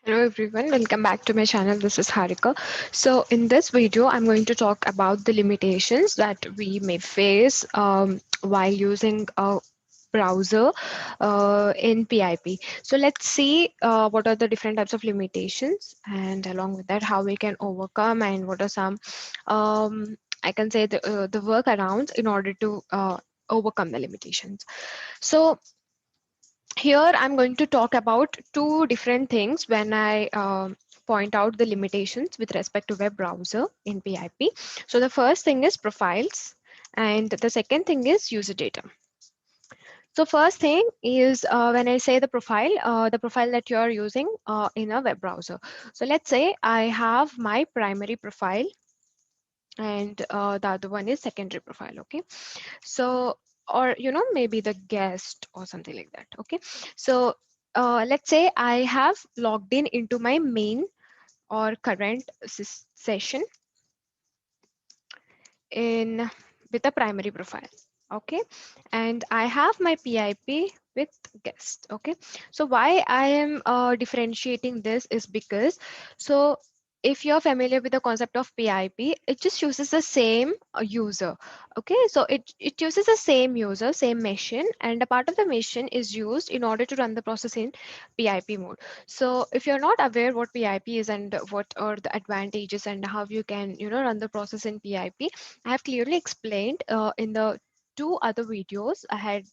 Hello everyone, welcome back to my channel. This is Harika. So in this video, I'm going to talk about the limitations that we may face while using a browser in PIP. So let's see what are the different types of limitations, and along with that, how we can overcome, and what are some, I can say, the workarounds in order to overcome the limitations. So here I'm going to talk about two different things when I point out the limitations with respect to web browser in PIP. So the first thing is profiles, and the second thing is user data. So first thing is when I say the profile that you are using in a web browser. So let's say I have my primary profile, and the other one is secondary profile. Okay, so or maybe the guest or something like that. Okay, so let's say I have logged in into my main or current session in with a primary profile. Okay, and I have my PIP with guest. Okay, so why I am differentiating this is because, so if you're familiar with the concept of PIP, it just uses the same user. Okay, so it uses the same user, same machine, and a part of the machine is used in order to run the process in PIP mode. So if you're not aware what PIP is and what are the advantages and how you can run the process in PIP, I have clearly explained in the two other videos. I had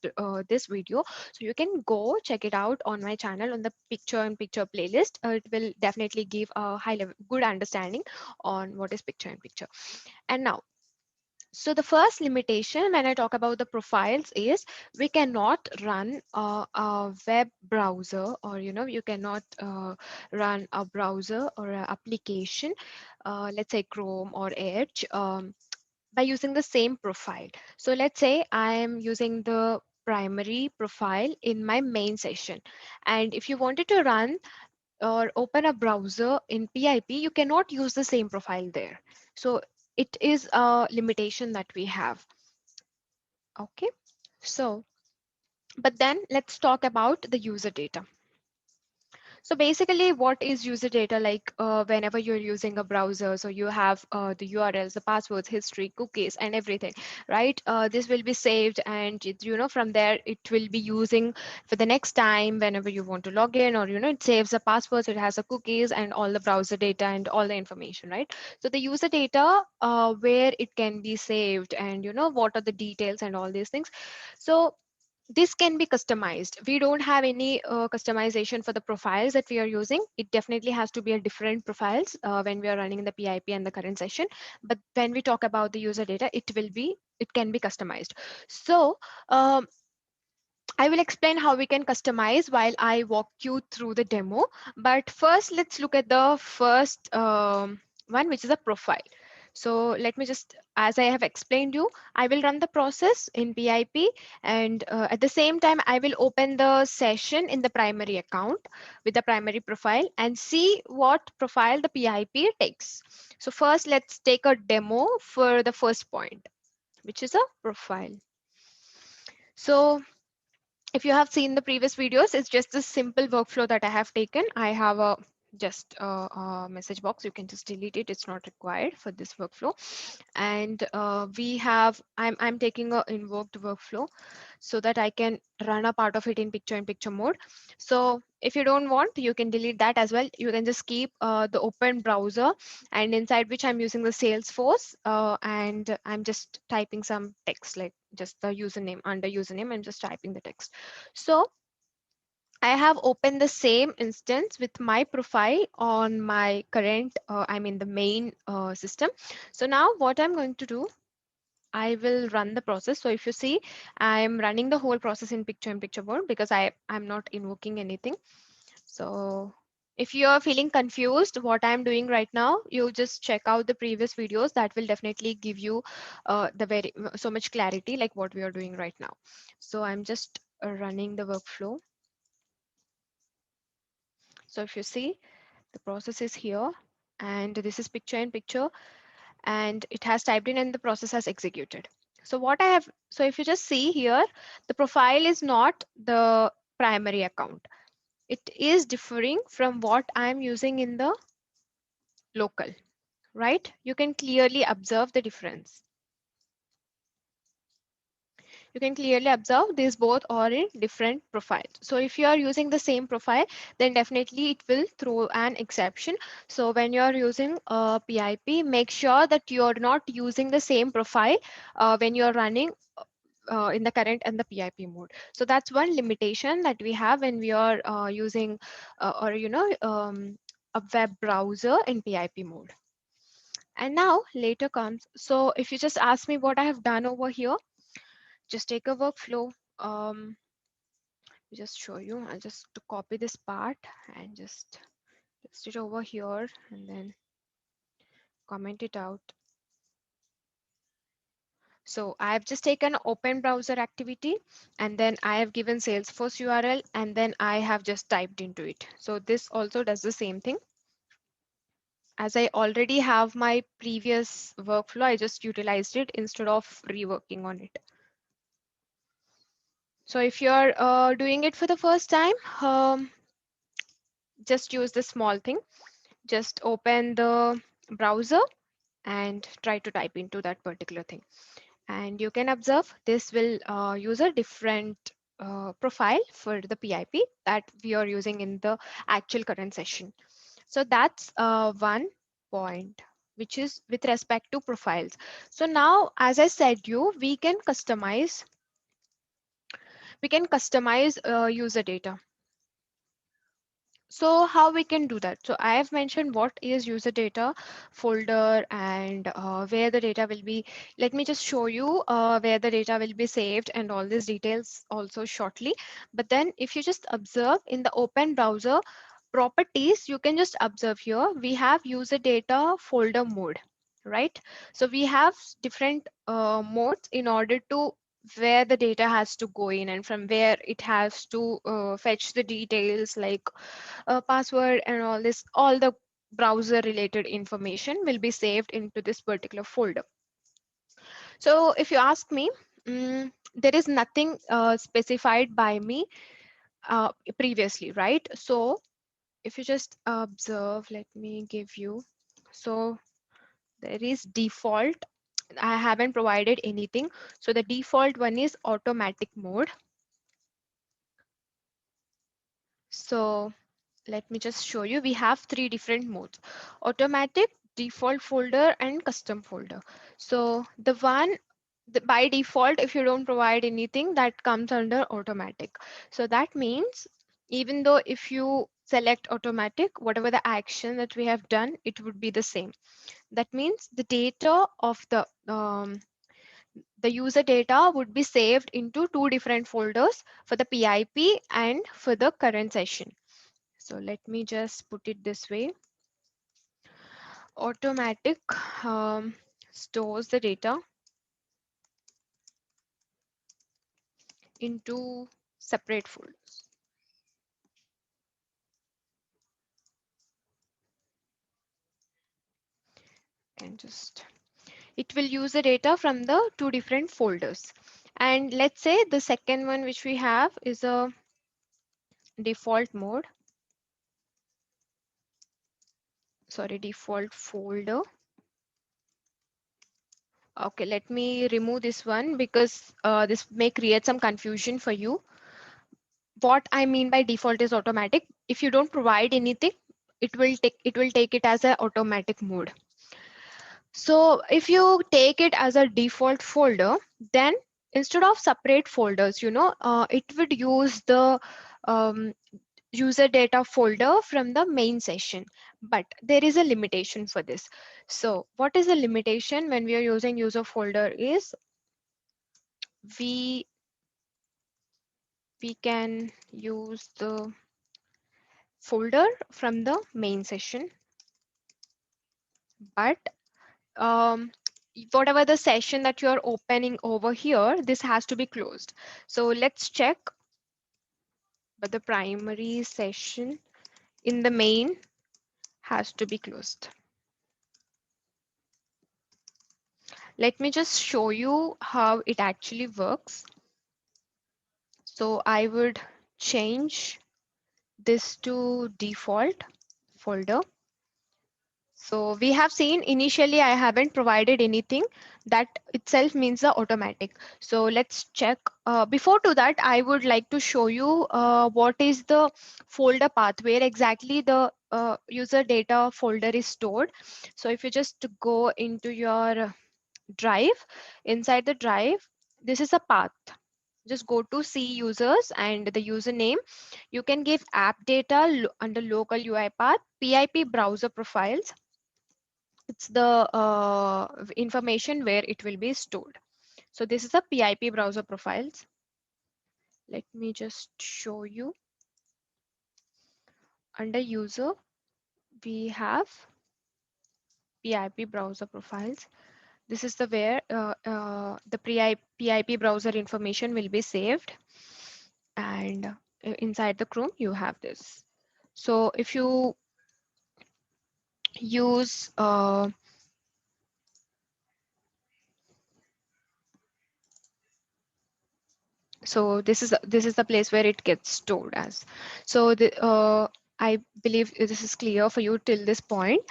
this video, so you can go check it out on my channel on the picture in picture playlist. It will definitely give a high level good understanding on what is picture in picture. And now, so the first limitation when I talk about the profiles is we cannot run a web browser, or you cannot run a browser or an application, let's say Chrome or Edge, by using the same profile. So let's say I am using the primary profile in my main session, and if you wanted to run or open a browser in PIP, you cannot use the same profile there. So it is a limitation that we have. Okay, so but then let's talk about the user data. So basically, what is user data? Like whenever you're using a browser, so you have the URLs, the passwords, history, cookies, and everything, right? This will be saved, and from there it will be using for the next time whenever you want to log in, or it saves the passwords, it has the cookies and all the browser data and all the information, right? So the user data, where it can be saved, and what are the details and all these things. So this can be customized. We don't have any customization for the profiles that we are using. It definitely has to be a different profiles when we are running in the PIP and the current session. But when we talk about the user data, it can be customized. So I will explain how we can customize while I walk you through the demo. But first, let's look at the first one, which is a profile. So let me just, as I have explained you, I will run the process in PIP, and at the same time, I will open the session in the primary account with the primary profile and see what profile the PIP takes. So first, let's take a demo for the first point, which is a profile. So if you have seen the previous videos, it's just a simple workflow that I have taken. I have a just a message box. You can just delete it. It's not required for this workflow. And I'm taking a invoked workflow so that I can run a part of it in picture mode. So if you don't want, you can delete that as well. You can just keep the open browser, and inside which I'm using the Salesforce, and I'm just typing some text, like just the username. Under username, I'm just typing the text. So I have opened the same instance with my profile on my current, I mean the main system. So now what I'm going to do, I will run the process. So if you see, I'm running the whole process in picture mode because I'm not invoking anything. So if you are feeling confused what I'm doing right now, you just check out the previous videos. That will definitely give you so much clarity like what we are doing right now. So I'm just running the workflow. So if you see, the process is here, and this is picture in picture, and it has typed in and the process has executed. So what I have, so if you just see here, the profile is not the primary account. it is differing from what I'm using in the local, right? You can clearly observe the difference. You can clearly observe these both are in different profiles. So if you are using the same profile, then definitely it will throw an exception. So when you are using PIP, make sure that you are not using the same profile when you are running in the current and the PIP mode. So that's one limitation that we have when we are using or a web browser in PIP mode. And now later comes, so if you just ask me what I have done over here, just take a workflow. Just show you. I'll just to copy this part and just paste it over here and then comment it out. So I have just taken open browser activity and then I have given Salesforce URL and then I have just typed into it. So this also does the same thing. As I already have my previous workflow, I just utilized it instead of reworking on it. So if you're doing it for the first time, just use the small thing. Just open the browser and try to type into that particular thing. And you can observe this will use a different profile for the PIP that we are using in the actual current session. So that's one point, which is with respect to profiles. So now, as I said you, we can customize user data. So how we can do that? So I have mentioned what is user data folder and where the data will be. Let me just show you where the data will be saved and all these details also shortly. But then if you just observe in the open browser properties, you can just observe here, we have user data folder mode, right? So we have different modes in order to where the data has to go in and from where it has to fetch the details like password and all the browser related information will be saved into this particular folder. So if you ask me, there is nothing specified by me previously, right? So if you just observe, let me give you, so there is default. I haven't provided anything. So the default one is automatic mode. So let me just show you. We have three different modes: automatic, default folder, and custom folder. So the one by default, if you don't provide anything, that comes under automatic. So that means even though if you select automatic, whatever the action that we have done, it would be the same. That means the data of the user data would be saved into two different folders for the PIP and for the current session. So let me just put it this way. Automatic stores the data into separate folders. And just, it will use the data from the two different folders. And let's say the second one which we have is a default mode. Sorry, default folder. Okay, let me remove this one because this may create some confusion for you. What I mean by default is automatic. If you don't provide anything, it will take it as an automatic mode. So if you take it as a default folder, then instead of separate folders, it would use the um, user data folder from the main session. But there is a limitation for this. So what is the limitation when we are using user folder is we can use the folder from the main session, but whatever the session that you're opening over here, this has to be closed. So let's check, but the primary session in the main has to be closed. Let me just show you how it actually works. So I would change this to default folder. So we have seen initially I haven't provided anything. That itself means the automatic. So let's check. Before to that, I would like to show you what is the folder path, where exactly the user data folder is stored. So if you just go into your drive, inside the drive, this is a path. Just go to see users and the username. You can give app data under local UI path, PIP browser profiles. It's the information where it will be stored. So this is a PIP browser profiles. Let me just show you. Under user, we have PIP browser profiles. This is the where the PIP browser information will be saved, and inside the Chrome you have this. So if you use so this is the place where it gets stored as. So the I believe this is clear for you till this point.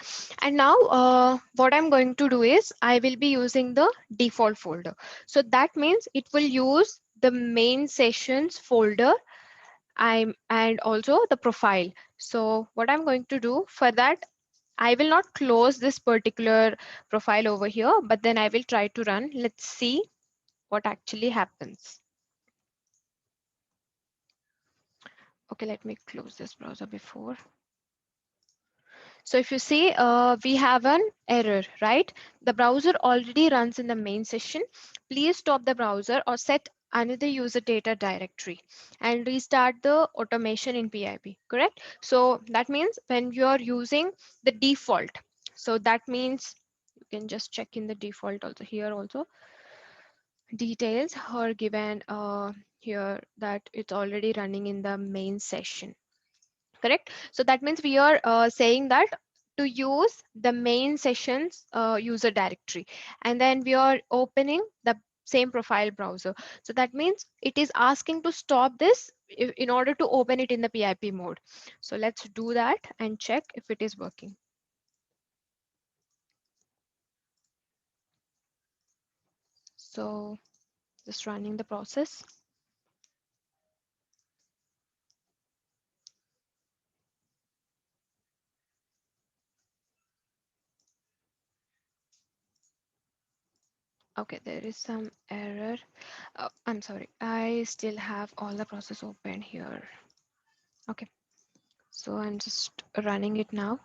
And now what I'm going to do is I will be using the default folder. So that means it will use the main sessions folder and also the profile. So what I'm going to do for that, I will not close this particular profile over here, but then I will try to run. Let's see what actually happens. Okay, let me close this browser before. So if you see, we have an error, right? The browser already runs in the main session. Please stop the browser or set another user data directory and restart the automation in PIP, correct? So that means when you're using the default, so that means you can just check in the default also here also. Details are given here that it's already running in the main session. Correct. So that means we are saying that to use the main sessions user directory, and then we are opening the same profile browser. So that means it is asking to stop this in order to open it in the PIP mode. So let's do that and check if it is working. So just running the process. Okay, there is some error. I'm sorry, I still have all the process open here. Okay, so I'm just running it now.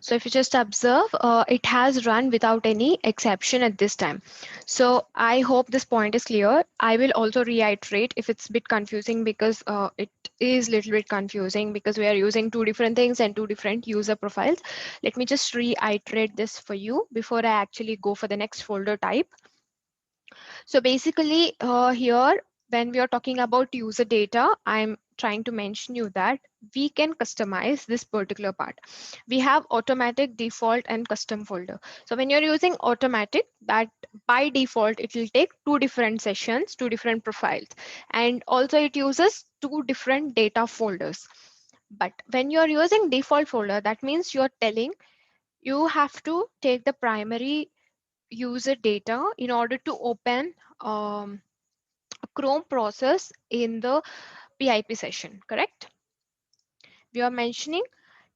So if you just observe, it has run without any exception at this time. So I hope this point is clear. I will also reiterate if it's a bit confusing, because it is a little bit confusing because we are using two different things and two different user profiles. Let me just reiterate this for you before I actually go for the next folder type. So basically here, when we are talking about user data, I'm trying to mention you that we can customize this particular part. We have automatic, default, and custom folder. So when you're using automatic, that by default, it will take two different sessions, two different profiles. And also it uses two different data folders. But when you're using default folder, that means you're telling you have to take the primary user data in order to open a Chrome process in the PIP session, correct? We are mentioning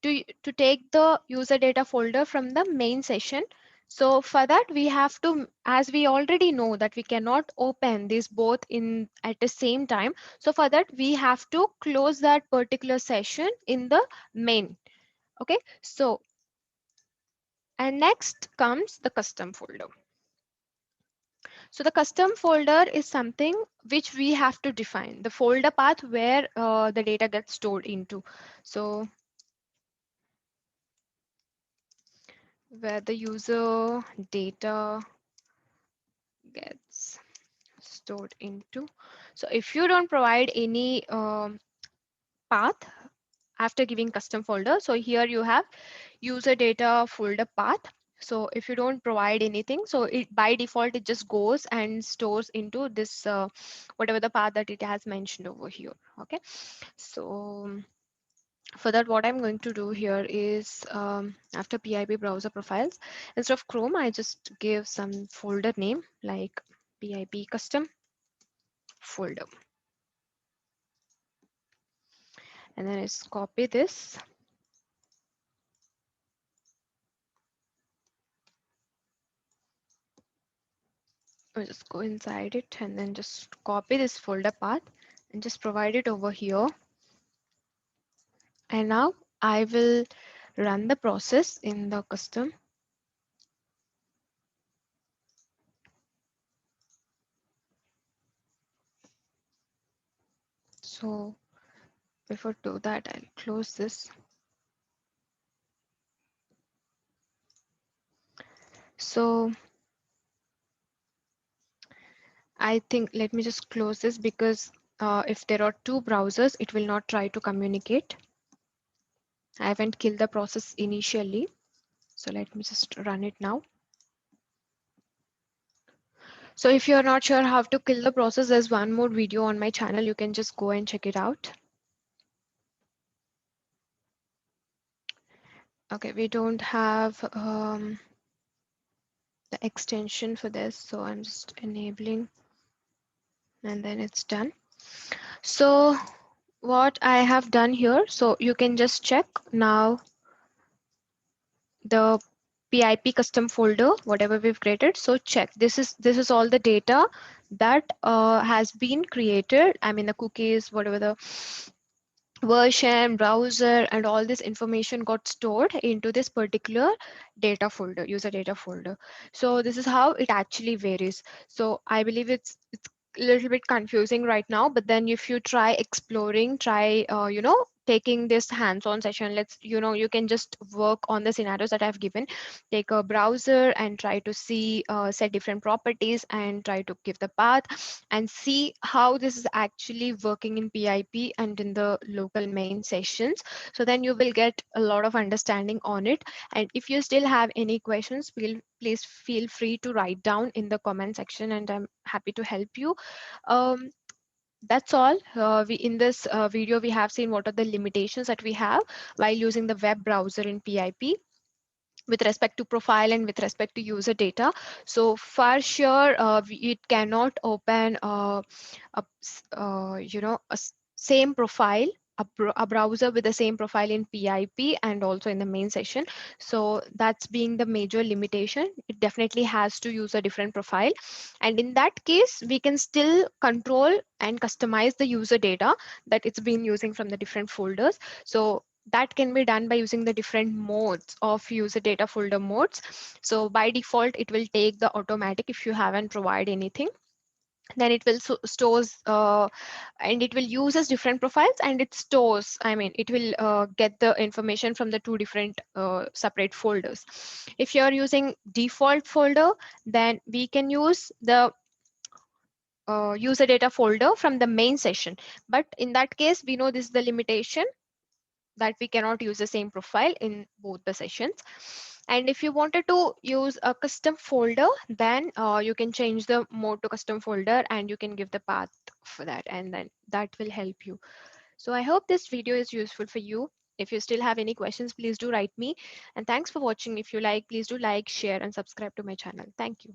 to take the user data folder from the main session. So for that, we have to, as we already know that we cannot open these both in at the same time. So for that, we have to close that particular session in the main. Okay, so and next comes the custom folder. So the custom folder is something which we have to define the folder path where the data gets stored into. So where the user data gets stored into. So if you don't provide any path after giving custom folder, so here you have user data folder path. So if you don't provide anything, so it by default it just goes and stores into this whatever the path that it has mentioned over here. Okay, so for that, what I'm going to do here is after PIP browser profiles, instead of Chrome, I just give some folder name like PIP custom folder, and then I just copy this. I'll just go inside it and then just copy this folder path and just provide it over here. And now I will run the process in the custom. So before do that, I'll close this. So I think let me just close this because if there are two browsers, it will not try to communicate. I haven't killed the process initially. So let me just run it now. So if you're not sure how to kill the process, there's one more video on my channel. You can just go and check it out. Okay, we don't have the extension for this, so I'm just enabling and then it's done. So what I have done here, so you can just check now the PIP custom folder, whatever we've created. So check, this is all the data that has been created. I mean the cookies, whatever the version, browser, and all this information got stored into this particular data folder, user data folder. So this is how it actually varies. So I believe it's a little bit confusing right now, but then if you try exploring, try taking this hands-on session, let's you can just work on the scenarios that I've given. Take a browser and try to see set different properties and try to give the path and see how this is actually working in PIP and in the local main sessions. So then you will get a lot of understanding on it. And if you still have any questions, please feel free to write down in the comment section and I'm happy to help you. Um, that's all. We in this video, we have seen what are the limitations that we have while using the web browser in PIP with respect to profile and with respect to user data. So for sure, it cannot open same profile, a browser with the same profile in PIP and also in the main session. So that's being the major limitation. It definitely has to use a different profile. And in that case, we can still control and customize the user data that it's been using from the different folders. So that can be done by using the different modes of user data folder modes. So by default, it will take the automatic if you haven't provided anything. Then it will stores and it will use as different profiles and it stores, I mean, it will get the information from the two different separate folders. If you're using default folder, then we can use the user data folder from the main session. But in that case, we know this is the limitation that we cannot use the same profile in both the sessions. And if you wanted to use a custom folder, then you can change the mode to custom folder and you can give the path for that, and then that will help you. So I hope this video is useful for you. If you still have any questions, please do write me. And thanks for watching. If you like, please do like, share, and subscribe to my channel. Thank you.